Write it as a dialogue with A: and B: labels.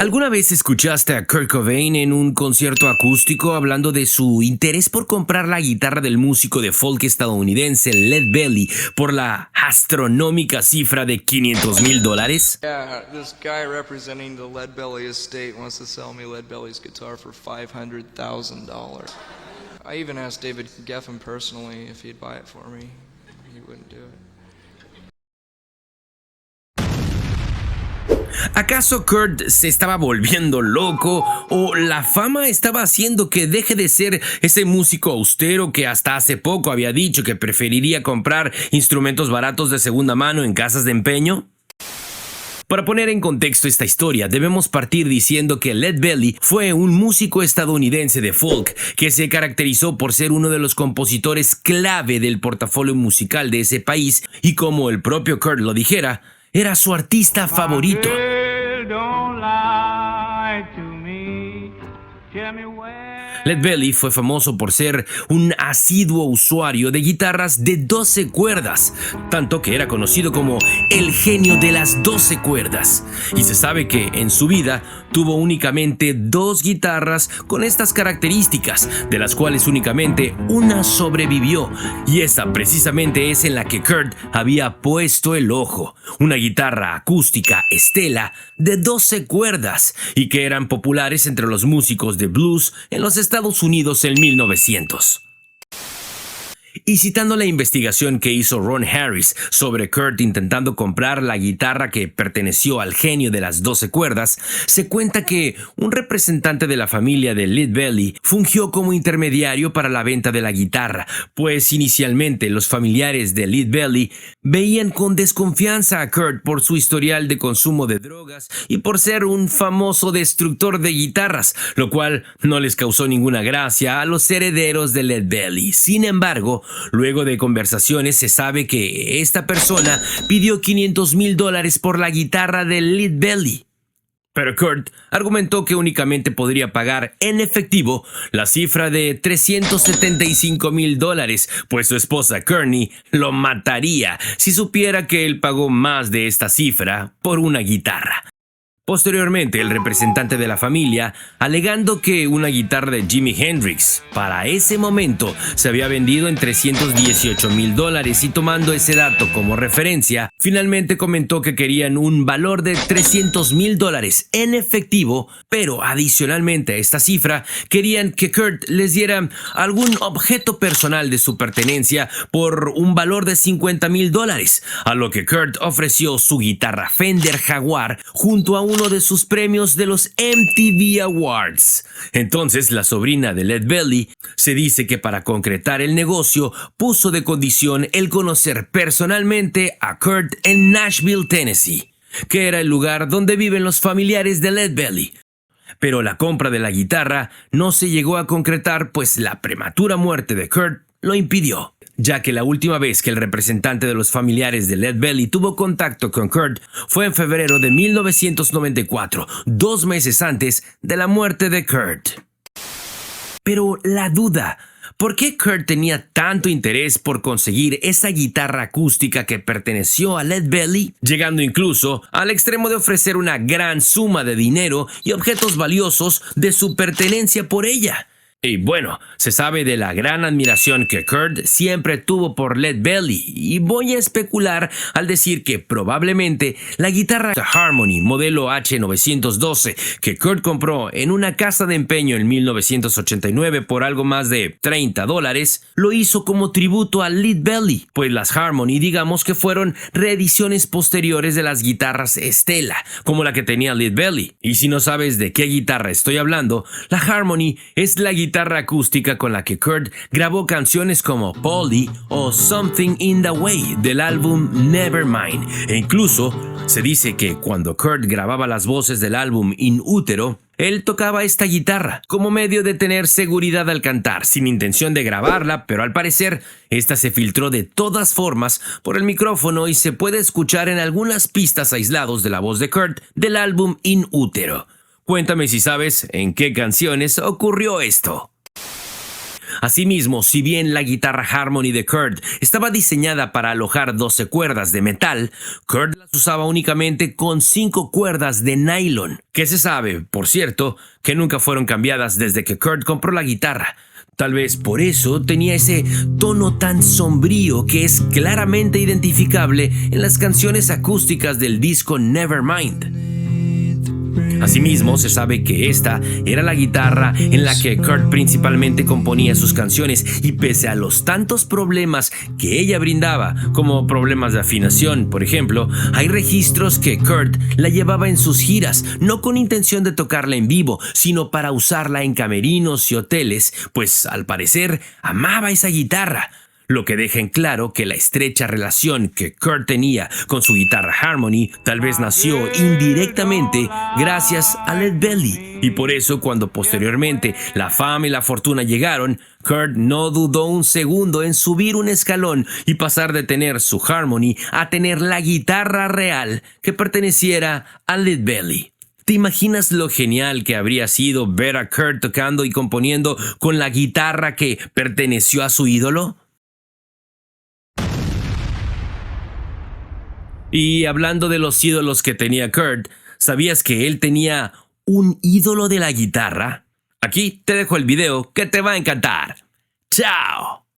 A: ¿Alguna vez escuchaste a Kurt Cobain en un concierto acústico hablando de su interés por comprar la guitarra del músico de folk estadounidense Lead Belly por la astronómica cifra de $500,000?
B: Yeah, this guy representing the Lead Belly estate wants to sell me Lead Belly's guitar for $500,000. I even asked David Geffen personally if he'd buy it for me. He wouldn't do it.
A: ¿Acaso Kurt se estaba volviendo loco o la fama estaba haciendo que deje de ser ese músico austero que hasta hace poco había dicho que preferiría comprar instrumentos baratos de segunda mano en casas de empeño? Para poner en contexto esta historia, debemos partir diciendo que Lead Belly fue un músico estadounidense de folk que se caracterizó por ser uno de los compositores clave del portafolio musical de ese país y, como el propio Kurt lo dijera, era su artista favorito. Lead Belly fue famoso por ser un asiduo usuario de guitarras de 12 cuerdas, tanto que era conocido como el genio de las 12 cuerdas. Y se sabe que en su vida tuvo únicamente 2 guitarras con estas características, de las cuales únicamente una sobrevivió. Y esa precisamente es en la que Kurt había puesto el ojo, una guitarra acústica Stella de 12 cuerdas y que eran populares entre los músicos de blues en los Estados Unidos en 1900. Y citando la investigación que hizo Ron Harris sobre Kurt intentando comprar la guitarra que perteneció al genio de las 12 cuerdas, se cuenta que un representante de la familia de Lead Belly fungió como intermediario para la venta de la guitarra, pues inicialmente los familiares de Lead Belly veían con desconfianza a Kurt por su historial de consumo de drogas y por ser un famoso destructor de guitarras, lo cual no les causó ninguna gracia a los herederos de Lead Belly. Sin embargo, luego de conversaciones se sabe que esta persona pidió $500,000 por la guitarra de Lead Belly. Pero Kurt argumentó que únicamente podría pagar en efectivo la cifra de $375,000, pues su esposa Courtney lo mataría si supiera que él pagó más de esta cifra por una guitarra. Posteriormente, el representante de la familia, alegando que una guitarra de Jimi Hendrix para ese momento se había vendido en $318,000 y tomando ese dato como referencia, finalmente comentó que querían un valor de $300,000 en efectivo, pero adicionalmente a esta cifra, querían que Kurt les diera algún objeto personal de su pertenencia por un valor de $50,000, a lo que Kurt ofreció su guitarra Fender Jaguar junto a uno de sus premios de los MTV Awards. Entonces, la sobrina de Lead Belly se dice que para concretar el negocio puso de condición el conocer personalmente a Kurt en Nashville, Tennessee, que era el lugar donde viven los familiares de Lead Belly. Pero la compra de la guitarra no se llegó a concretar, pues la prematura muerte de Kurt lo impidió, ya que la última vez que el representante de los familiares de Lead Belly tuvo contacto con Kurt fue en febrero de 1994, 2 meses antes de la muerte de Kurt. Pero la duda, ¿por qué Kurt tenía tanto interés por conseguir esa guitarra acústica que perteneció a Lead Belly, llegando incluso al extremo de ofrecer una gran suma de dinero y objetos valiosos de su pertenencia por ella? Y bueno, se sabe de la gran admiración que Kurt siempre tuvo por Lead Belly, y voy a especular al decir que probablemente la guitarra Harmony modelo H912 que Kurt compró en una casa de empeño en 1989 por algo más de $30 lo hizo como tributo a Lead Belly, pues las Harmony digamos que fueron reediciones posteriores de las guitarras Stella, como la que tenía Lead Belly. Y si no sabes de qué guitarra estoy hablando, la Harmony es la guitarra acústica con la que Kurt grabó canciones como Polly o Something in the Way del álbum Nevermind. E incluso se dice que cuando Kurt grababa las voces del álbum In Utero, él tocaba esta guitarra como medio de tener seguridad al cantar, sin intención de grabarla, pero al parecer esta se filtró de todas formas por el micrófono y se puede escuchar en algunas pistas aislados de la voz de Kurt del álbum In Utero. Cuéntame si sabes en qué canciones ocurrió esto. Asimismo, si bien la guitarra Harmony de Kurt estaba diseñada para alojar 12 cuerdas de metal, Kurt las usaba únicamente con 5 cuerdas de nylon, que se sabe, por cierto, que nunca fueron cambiadas desde que Kurt compró la guitarra. Tal vez por eso tenía ese tono tan sombrío que es claramente identificable en las canciones acústicas del disco Nevermind. Asimismo, se sabe que esta era la guitarra en la que Kurt principalmente componía sus canciones, y pese a los tantos problemas que ella brindaba, como problemas de afinación, por ejemplo, hay registros que Kurt la llevaba en sus giras, no con intención de tocarla en vivo, sino para usarla en camerinos y hoteles, pues al parecer amaba esa guitarra. Lo que deja en claro que la estrecha relación que Kurt tenía con su guitarra Harmony tal vez nació indirectamente gracias a Lead Belly. Y por eso, cuando posteriormente la fama y la fortuna llegaron, Kurt no dudó un segundo en subir un escalón y pasar de tener su Harmony a tener la guitarra real que perteneciera a Lead Belly. ¿Te imaginas lo genial que habría sido ver a Kurt tocando y componiendo con la guitarra que perteneció a su ídolo? Y hablando de los ídolos que tenía Kurt, ¿sabías que él tenía un ídolo de la guitarra? Aquí te dejo el video que te va a encantar. ¡Chao!